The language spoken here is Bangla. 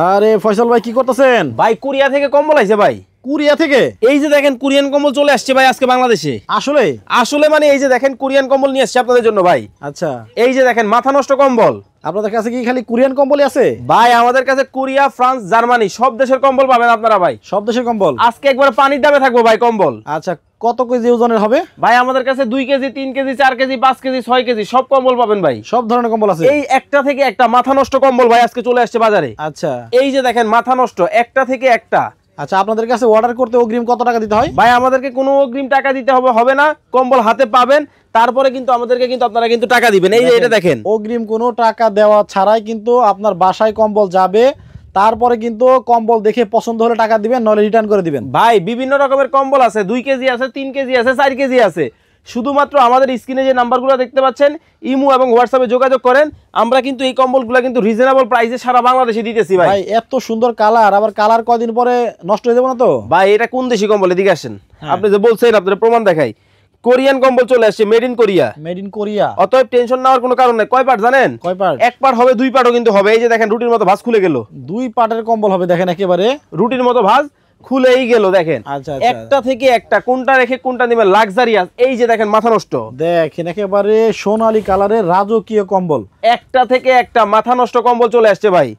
আরে ফয়সাল ভাই কি করতেছেন? ভাই কোরিয়া থেকে কম্বল আইছে ভাই। কোরিয়া থেকে? এই যে দেখেন কোরিয়ান কম্বল চলে আসছে ভাই আজকে বাংলাদেশে। আসলে আসলে মানে এই যে দেখেন কোরিয়ান কম্বল নিয়ে আসছে আপনাদের জন্য ভাই। আচ্ছা, এই যে দেখেন মাথা নষ্ট কম্বল। আপনাদের কাছে কি খালি কোরিয়ান কম্বলই আছে? ভাই আমাদের কাছে কোরিয়া, ফ্রান্স, জার্মানি সব দেশের কম্বল পাবেন আপনারা ভাই। সব দেশের কম্বল? আজকে একবার পানির দামে থাকবো ভাই কম্বল। আচ্ছা, কত কেজি ওজনের হবে? ভাই আমাদের কাছে 2 KG, 3 KG, 4 KG, 5 KG, 6 KG সব কম্বল পাবেন ভাই। সব ধরনের কম্বল আছে? এই একটা থেকে একটা মাথা নষ্ট কম্বল ভাই আজকে চলে আসছে বাজারে। আচ্ছা, এই যে দেখেন মাথা নষ্ট একটা থেকে একটা। আচ্ছা, আপনাদের কাছে অর্ডার করতে অগ্রিম কত টাকা দিতে হয়? ভাই আমাদেরকে কোনো অগ্রিম টাকা দিতে হবে না, কম্বল হাতে পাবেন, তারপরে কিন্তু আমাদেরকে কিন্তু আপনারা কিন্তু টাকা দিবেন। এই যে এটা দেখেন অগ্রিম কোনো টাকা দেওয়া ছাড়াই কিন্তু আপনার বাসায় কম্বল যাবে, তারপরে কিন্তু কম্বল দেখে পছন্দ হলে টাকা দিবেন, নইলে রিটার্ন করে দিবেন। ভাই বিভিন্ন রকমের কম্বল আছে, 2 কেজি আছে, 3 কেজি আছে, 4 কেজি আছে। শুধুমাত্র আমাদের স্ক্রিনে যে নাম্বারগুলো দেখতে পাচ্ছেন ইমো এবং হোয়াটসঅ্যাপে যোগাযোগ করেন। আমরা কিন্তু এই কম্বলগুলো কিন্তু রিজনেবল প্রাইসে সারা বাংলাদেশে দিতেছি ভাই। ভাই এত সুন্দর কালার, আবার কালার কয়দিন পরে নষ্ট হয়ে যাবে না তো? ভাই এটা কোন দেশি কম্বল? এদিকে আসেন। আপনি যে বলছেন আপনাদের প্রমাণ দেখাই। কোরিয়ান কম্বল চলে আসছে, made in Korea. Made in Korea? অতএব টেনশন নেওয়ার কোনো কারণ নাই। কয় পার্ট জানেন? কয় পার্ট? 1 পার্ট হবে, 2 পার্টও কিন্তু হবে। এই যে দেখেন রুটির মতো ভাঁজ খুলে গেল। 2 পার্টের কম্বল হবে, দেখেন একেবারে রুটির মতো ভাঁজ খুলেই গেল দেখেন। আচ্ছা, একটা থেকে একটা, কোনটা রেখে কোনটা নেবেন, লাক্সারিয়াস। এই যে দেখেন মাথা নষ্ট, দেখেন একেবারে সোনালী কালারের রাজকীয় কম্বল। একটা থেকে একটা মাথা নষ্ট কম্বল চলে আসছে ভাই।